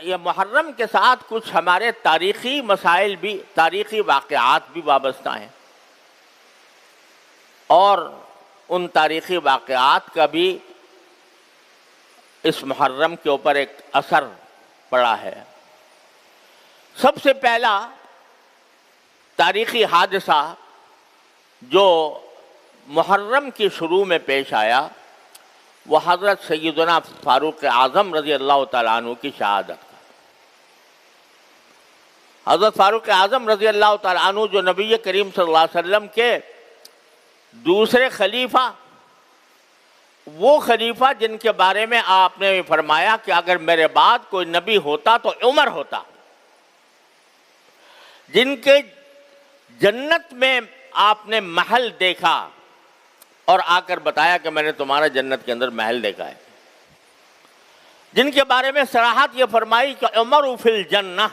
یہ محرم کے ساتھ کچھ ہمارے تاریخی مسائل بھی، تاریخی واقعات بھی وابستہ ہیں، اور ان تاریخی واقعات کا بھی اس محرم کے اوپر ایک اثر پڑا ہے۔ سب سے پہلا تاریخی حادثہ جو محرم کی شروع میں پیش آیا وہ حضرت سیدنا فاروق اعظم رضی اللہ تعالیٰ عنہ کی شہادت کا۔ حضرت فاروق اعظم رضی اللہ تعالیٰ عنہ جو نبی کریم صلی اللہ علیہ وسلم کے دوسرے خلیفہ، وہ خلیفہ جن کے بارے میں آپ نے فرمایا کہ اگر میرے بعد کوئی نبی ہوتا تو عمر ہوتا، جن کے جنت میں آپ نے محل دیکھا اور آ کر بتایا کہ میں نے تمہارا جنت کے اندر محل دیکھا ہے، جن کے بارے میں صراحت یہ فرمائی کہ عمر فی الجنہ،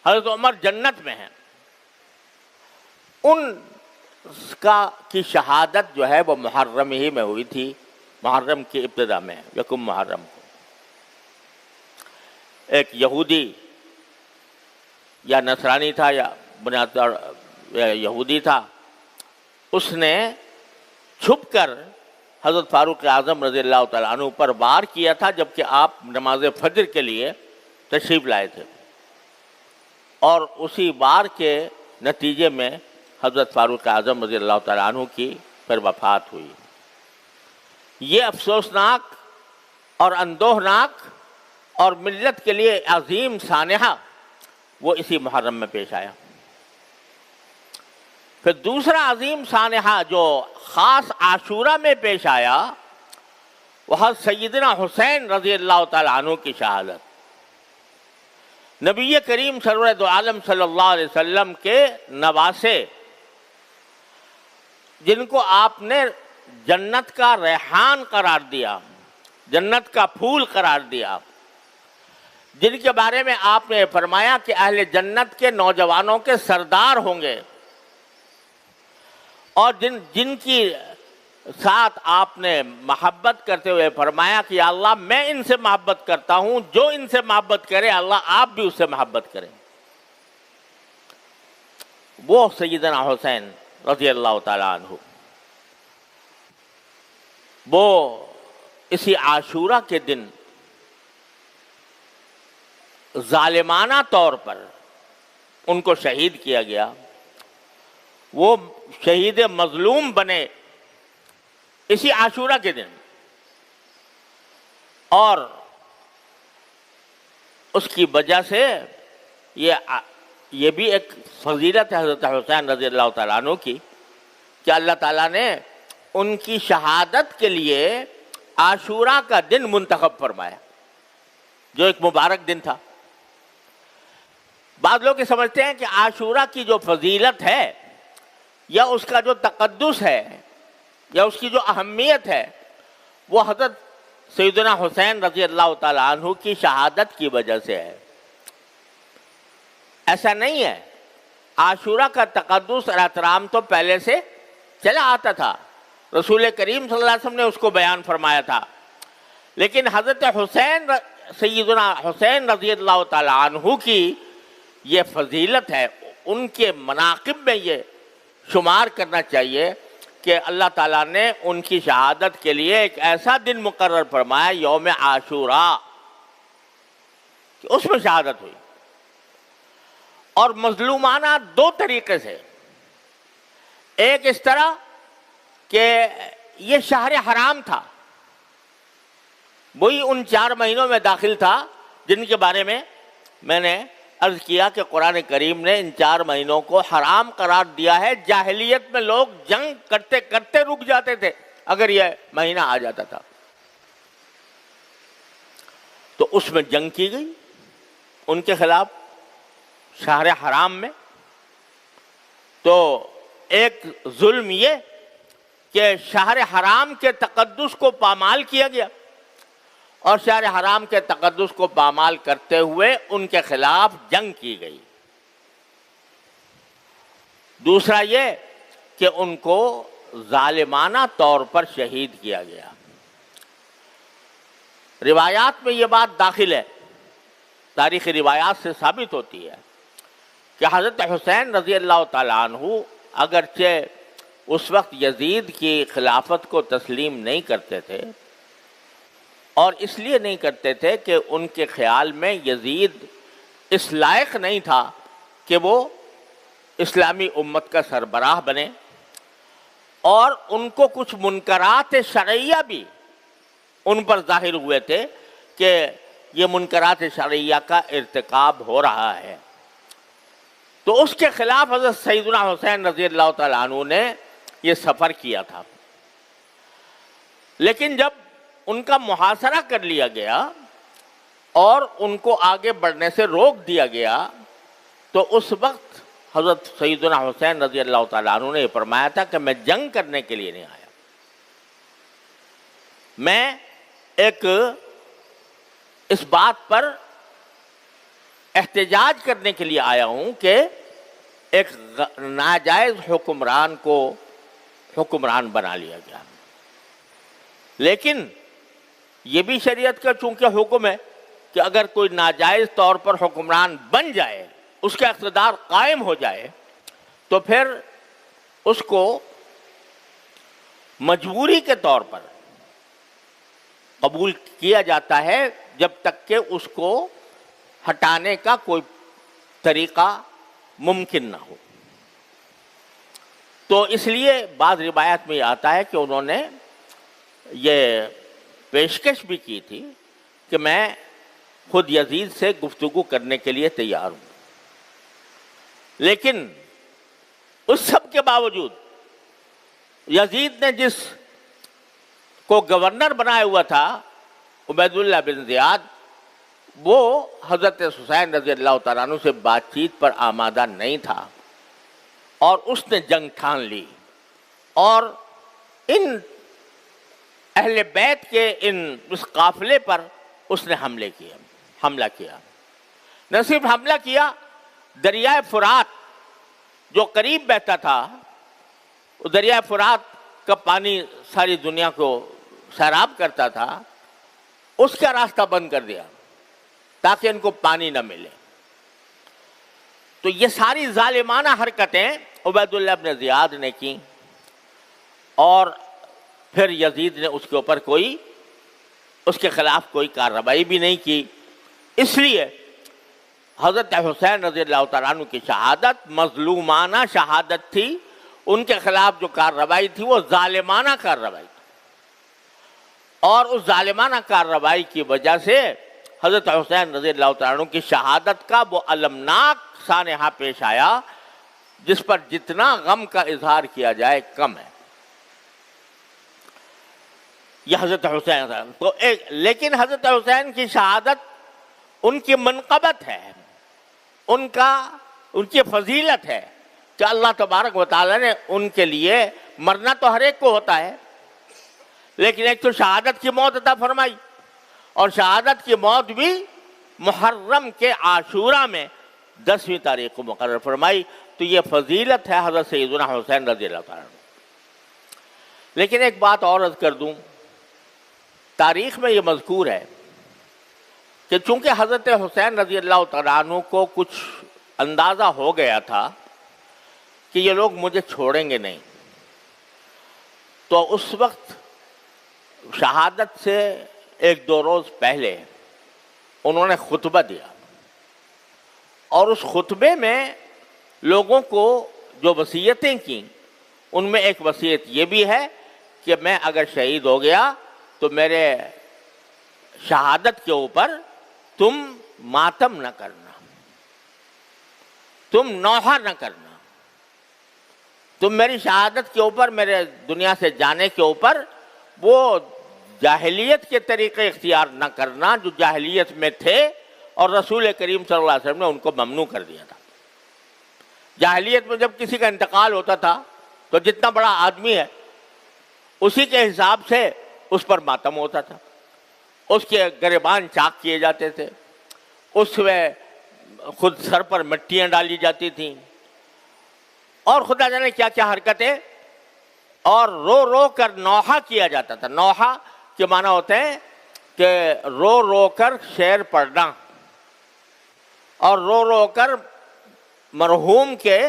حضرت عمر جنت میں ہیں، ان کی شہادت جو ہے وہ محرم ہی میں ہوئی تھی، محرم کی ابتدا میں، یکم محرم کو۔ ایک یہودی یا نصرانی تھا یا بنیاد یہودی تھا، اس نے چھپ کر حضرت فاروق اعظم رضی اللہ تعالیٰ عنہ پر وار کیا تھا جبکہ آپ نماز فجر کے لیے تشریف لائے تھے، اور اسی وار کے نتیجے میں حضرت فاروق اعظم رضی اللہ تعالیٰ عنہ کی پھر وفات ہوئی۔ یہ افسوسناک اور اندوہناک اور ملت کے لیے عظیم سانحہ وہ اسی محرم میں پیش آیا۔ پھر دوسرا عظیم سانحہ جو خاص عاشورہ میں پیش آیا وہ حضرت سیدنا حسین رضی اللہ تعالیٰ عنہ کی شہادت، نبی کریم سرور دو عالم صلی اللہ علیہ وسلم کے نواسے، جن کو آپ نے جنت کا ریحان قرار دیا، جنت کا پھول قرار دیا، جن کے بارے میں آپ نے فرمایا کہ اہل جنت کے نوجوانوں کے سردار ہوں گے، اور جن کی ساتھ آپ نے محبت کرتے ہوئے فرمایا کہ یا اللہ میں ان سے محبت کرتا ہوں، جو ان سے محبت کرے اللہ آپ بھی اس سے محبت کریں، وہ سیدنا حسین رضی اللہ تعالیٰ عنہ، وہ اسی عاشورہ کے دن ظالمانہ طور پر ان کو شہید کیا گیا، وہ شہید مظلوم بنے اسی عاشورہ کے دن، اور اس کی وجہ سے یہ بھی ایک فضیلت ہے حضرت حسین رضی اللہ تعالیٰ عنہ کی کہ اللہ تعالیٰ نے ان کی شہادت کے لیے عاشورہ کا دن منتخب فرمایا، جو ایک مبارک دن تھا۔ بعض لوگ یہ سمجھتے ہیں کہ عاشورہ کی جو فضیلت ہے یا اس کا جو تقدس ہے یا اس کی جو اہمیت ہے وہ حضرت سیدنا حسین رضی اللہ تعالیٰ عنہ کی شہادت کی وجہ سے ہے۔ ایسا نہیں ہے، عاشورہ کا تقدس اور احترام تو پہلے سے چلا آتا تھا، رسول کریم صلی اللہ علیہ وسلم نے اس کو بیان فرمایا تھا، لیکن حضرت حسین سیدنا حسین رضی اللہ تعالیٰ عنہ کی یہ فضیلت ہے، ان کے مناقب میں یہ شمار کرنا چاہیے کہ اللہ تعالیٰ نے ان کی شہادت کے لیے ایک ایسا دن مقرر فرمایا یوم عاشوراء کہ اس میں شہادت ہوئی، اور مظلومانہ دو طریقے سے، ایک اس طرح کہ یہ شہر حرام تھا، وہی ان 4 مہینوں میں داخل تھا جن کے بارے میں میں نے عرض کیا کہ قرآن کریم نے ان 4 مہینوں کو حرام قرار دیا ہے۔ جاہلیت میں لوگ جنگ کرتے کرتے رک جاتے تھے اگر یہ مہینہ آ جاتا تھا، تو اس میں جنگ کی گئی ان کے خلاف شہر حرام میں۔ تو ایک ظلم یہ کہ شہر حرام کے تقدس کو پامال کیا گیا، اور شہر حرام کے تقدس کو پامال کرتے ہوئے ان کے خلاف جنگ کی گئی۔ دوسرا یہ کہ ان کو ظالمانہ طور پر شہید کیا گیا۔ روایات میں یہ بات داخل ہے تاریخی روایات سے ثابت ہوتی ہے کہ حضرت حسین رضی اللہ تعالیٰ عنہ اگرچہ اس وقت یزید کی خلافت کو تسلیم نہیں کرتے تھے، اور اس لیے نہیں کرتے تھے کہ ان کے خیال میں یزید اس لائق نہیں تھا کہ وہ اسلامی امت کا سربراہ بنے، اور ان کو کچھ منکرات شرعیہ بھی ان پر ظاہر ہوئے تھے کہ یہ منکرات شرعیہ کا ارتکاب ہو رہا ہے، تو اس کے خلاف حضرت سیدنا حسین رضی اللہ تعالیٰ عنہ نے یہ سفر کیا تھا۔ لیکن جب ان کا محاصرہ کر لیا گیا اور ان کو آگے بڑھنے سے روک دیا گیا، تو اس وقت حضرت سیدنا حسین رضی اللہ تعالیٰ عنہ نے یہ فرمایا تھا کہ میں جنگ کرنے کے لیے نہیں آیا، میں ایک اس بات پر احتجاج کرنے کے لیے آیا ہوں کہ ایک ناجائز حکمران کو حکمران بنا لیا گیا۔ لیکن یہ بھی شریعت کا چونکہ حکم ہے کہ اگر کوئی ناجائز طور پر حکمران بن جائے، اس کا اقتدار قائم ہو جائے، تو پھر اس کو مجبوری کے طور پر قبول کیا جاتا ہے جب تک کہ اس کو ہٹانے کا کوئی طریقہ ممکن نہ ہو۔ تو اس لیے بعض روایات میں یہ آتا ہے کہ انہوں نے یہ پیشکش بھی کی تھی کہ میں خود یزید سے گفتگو کرنے کے لیے تیار ہوں، لیکن اس سب کے باوجود یزید نے جس کو گورنر بنایا ہوا تھا عبید اللہ بن زیاد، وہ حضرت حسین رضی اللہ تعالیٰ عنہ سے بات چیت پر آمادہ نہیں تھا، اور اس نے جنگ ٹھان لی اور ان اہل بیت کے اس قافلے پر اس نے حملہ کیا۔ نہ صرف حملہ کیا، دریائے فرات جو قریب بہتا تھا، دریائے فرات کا پانی ساری دنیا کو سیراب کرتا تھا، اس کا راستہ بند کر دیا تاکہ ان کو پانی نہ ملے۔ تو یہ ساری ظالمانہ حرکتیں عبید اللہ بن زیاد نے کی، اور پھر یزید نے اس کے اوپر اس کے خلاف کوئی کارروائی بھی نہیں کی۔ اس لیے حضرت حسین رضی اللہ تعالیٰ عنہ کی شہادت مظلومانہ شہادت تھی، ان کے خلاف جو کارروائی تھی وہ ظالمانہ کارروائی تھی، اور اس ظالمانہ کارروائی کی وجہ سے حضرت حسین رضی اللہ تعالیٰ عنہ کی شہادت کا وہ المناک سانحہ پیش آیا جس پر جتنا غم کا اظہار کیا جائے کم ہے۔ یہ حضرت حسین تو لیکن حضرت حسین کی شہادت ان کی منقبت ہے، ان کی فضیلت ہے کہ اللہ تبارک و تعالیٰ نے ان کے لیے، مرنا تو ہر ایک کو ہوتا ہے، لیکن ایک تو شہادت کی موت عطا فرمائی، اور شہادت کی موت بھی محرم کے عاشورہ میں 10ویں تاریخ کو مقرر فرمائی۔ تو یہ فضیلت ہے حضرت سیدنا حسین رضی اللہ تعالیٰ عنہ۔ لیکن ایک بات اور عرض کر دوں، تاریخ میں یہ مذکور ہے کہ چونکہ حضرت حسین رضی اللہ تعالیٰ عنہ کو کچھ اندازہ ہو گیا تھا کہ یہ لوگ مجھے چھوڑیں گے نہیں، تو اس وقت شہادت سے 1-2 روز پہلے انہوں نے خطبہ دیا، اور اس خطبے میں لوگوں کو جو وصیتیں کی، ان میں ایک وصیت یہ بھی ہے کہ میں اگر شہید ہو گیا تو میرے شہادت کے اوپر تم ماتم نہ کرنا، تم نوحہ نہ کرنا، تم میری شہادت کے اوپر، میرے دنیا سے جانے کے اوپر وہ جاہلیت کے طریقے اختیار نہ کرنا جو جاہلیت میں تھے، اور رسول کریم صلی اللہ علیہ وسلم نے ان کو ممنوع کر دیا تھا۔ جاہلیت میں جب کسی کا انتقال ہوتا تھا تو جتنا بڑا آدمی ہے اسی کے حساب سے اس پر ماتم ہوتا تھا، اس کے گریبان چاک کیے جاتے تھے، اس میں خود سر پر مٹیاں ڈالی جاتی تھیں، اور خدا جانے کیا کیا حرکتیں، اور رو رو کر نوحہ کیا جاتا تھا۔ نوحہ کے معنی ہوتے ہیں کہ رو رو کر شعر پڑھنا، اور رو رو کر مرحوم کے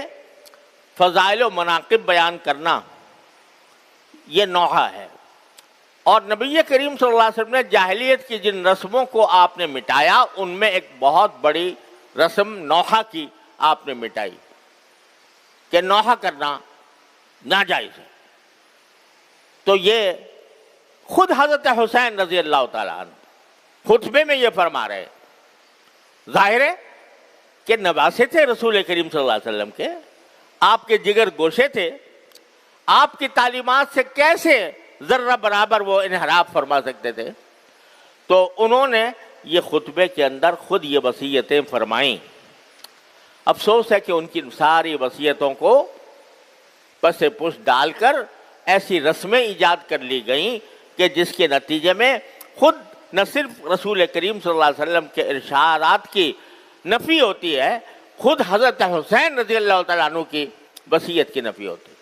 فضائل و مناقب بیان کرنا یہ نوحہ ہے۔ اور نبی کریم صلی اللہ علیہ وسلم نے جاہلیت کی جن رسموں کو آپ نے مٹایا، ان میں ایک بہت بڑی رسم نوحہ کی آپ نے مٹائی، کہ نوحہ کرنا ناجائز ہے۔ تو یہ خود حضرت حسین رضی اللہ تعالیٰ عنہ خطبے میں یہ فرما رہے، ظاہر ہے کہ نواسے تھے رسول کریم صلی اللہ علیہ وسلم کے، آپ کے جگر گوشے تھے، آپ کی تعلیمات سے کیسے ذرہ برابر وہ انحراف فرما سکتے تھے؟ تو انہوں نے یہ خطبے کے اندر خود یہ وصیتیں فرمائیں۔ افسوس ہے کہ ان کی ساری وصیتوں کو پس پش ڈال کر ایسی رسمیں ایجاد کر لی گئیں کہ جس کے نتیجے میں خود نہ صرف رسول کریم صلی اللہ علیہ وسلم کے ارشادات کی نفی ہوتی ہے، خود حضرت حسین رضی اللہ تعالیٰ عنہ کی وصیت کی نفی ہوتی ہے،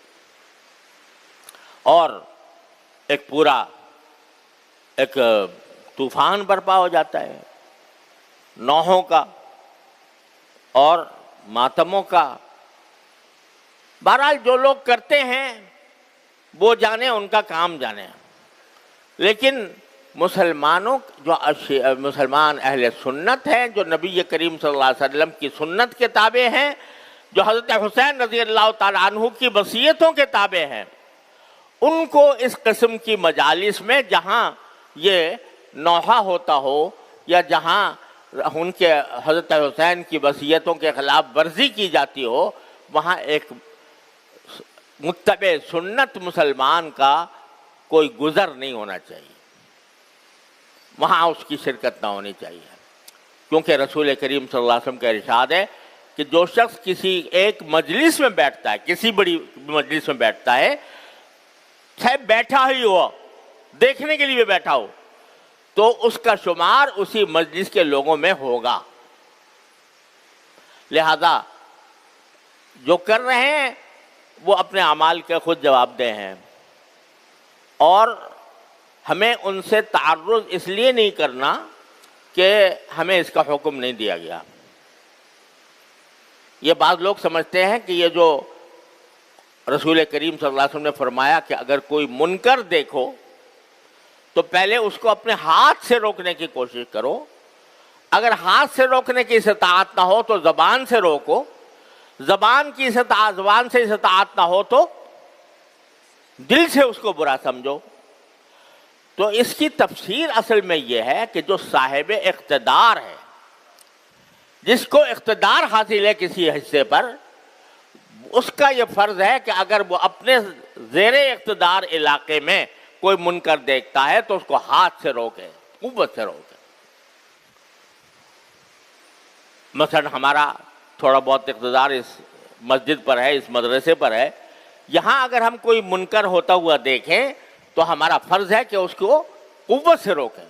اور ایک پورا ایک طوفان برپا ہو جاتا ہے نوحوں کا اور ماتموں کا۔ بہرحال جو لوگ کرتے ہیں وہ جانے، ان کا کام جانے، لیکن مسلمانوں مسلمان اہل سنت ہیں، جو نبی کریم صلی اللہ علیہ وسلم کی سنت کے تابع ہیں، جو حضرت حسین رضی اللہ تعالیٰ عنہ کی وصیتوں کے تابع ہیں، ان کو اس قسم کی مجالس میں جہاں یہ نوحہ ہوتا ہو یا جہاں ان کے حضرت حسین کی وصیتوں کے خلاف ورزی کی جاتی ہو، وہاں ایک متبع سنت مسلمان کا کوئی گزر نہیں ہونا چاہیے، وہاں اس کی شرکت نہ ہونی چاہیے، کیونکہ رسول کریم صلی اللہ علیہ وسلم کا ارشاد ہے کہ جو شخص کسی ایک مجلس میں بیٹھتا ہے، کسی بڑی مجلس میں بیٹھتا ہے، چاہے بیٹھا ہی ہو، دیکھنے کے لیے بیٹھا ہو، تو اس کا شمار اسی مجلس کے لوگوں میں ہوگا۔ لہذا جو کر رہے ہیں وہ اپنے اعمال کے خود جواب دہ ہیں، اور ہمیں ان سے تعرض اس لیے نہیں کرنا کہ ہمیں اس کا حکم نہیں دیا گیا۔ یہ بعض لوگ سمجھتے ہیں کہ یہ جو رسول کریم صلی اللہ علیہ وسلم نے فرمایا کہ اگر کوئی منکر دیکھو تو پہلے اس کو اپنے ہاتھ سے روکنے کی کوشش کرو، اگر ہاتھ سے روکنے کی استطاعت نہ ہو تو زبان سے روکو، زبان سے استطاعت نہ ہو تو دل سے اس کو برا سمجھو۔ تو اس کی تفسیر اصل میں یہ ہے کہ جو صاحب اقتدار ہے، جس کو اقتدار حاصل ہے کسی حصے پر، اس کا یہ فرض ہے کہ اگر وہ اپنے زیر اقتدار علاقے میں کوئی منکر دیکھتا ہے تو اس کو ہاتھ سے روکے، قوت سے روکے۔ مثلا ہمارا تھوڑا بہت اقتدار اس مسجد پر ہے، اس مدرسے پر ہے، یہاں اگر ہم کوئی منکر ہوتا ہوا دیکھیں تو ہمارا فرض ہے کہ اس کو قوت سے روکیں،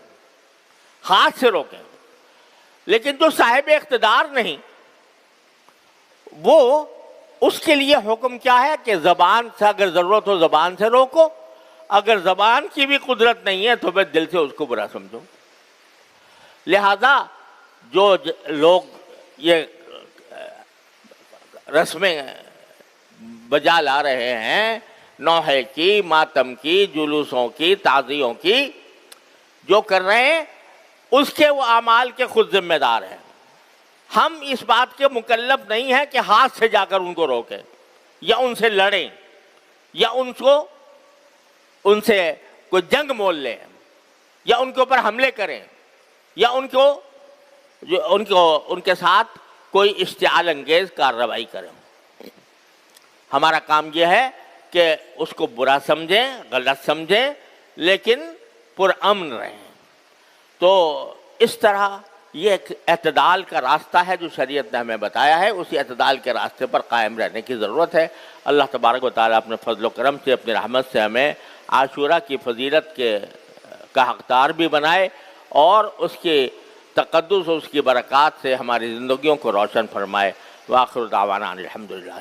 ہاتھ سے روکیں۔ لیکن جو صاحب اقتدار نہیں، وہ اس کے لیے حکم کیا ہے کہ زبان سے اگر ضرورت ہو زبان سے روکو، اگر زبان کی بھی قدرت نہیں ہے تو پھر دل سے اس کو برا سمجھو۔ لہذا جو لوگ یہ رسمیں بجا لا رہے ہیں، نوحے کی، ماتم کی، جلوسوں کی، تعزیوں کی، جو کر رہے ہیں اس کے وہ اعمال کے خود ذمہ دار ہیں۔ ہم اس بات کے مکلف نہیں ہیں کہ ہاتھ سے جا کر ان کو روکیں یا ان سے لڑیں یا ان سے کوئی جنگ مول لیں یا ان کے اوپر حملے کریں یا ان کے ساتھ کوئی اشتعال انگیز کارروائی کریں۔ ہمارا کام یہ ہے کہ اس کو برا سمجھیں، غلط سمجھیں، لیکن پرامن رہیں۔ تو اس طرح یہ ایک اعتدال کا راستہ ہے جو شریعت نے ہمیں بتایا ہے، اسی اعتدال کے راستے پر قائم رہنے کی ضرورت ہے۔ اللہ تبارک و تعالیٰ اپنے فضل و کرم سے، اپنی رحمت سے ہمیں عاشورہ کی فضیلت کا حقدار بھی بنائے، اور اس کی تقدس اور اس کی برکات سے ہماری زندگیوں کو روشن فرمائے۔ وآخر دعوانا الحمدللہ۔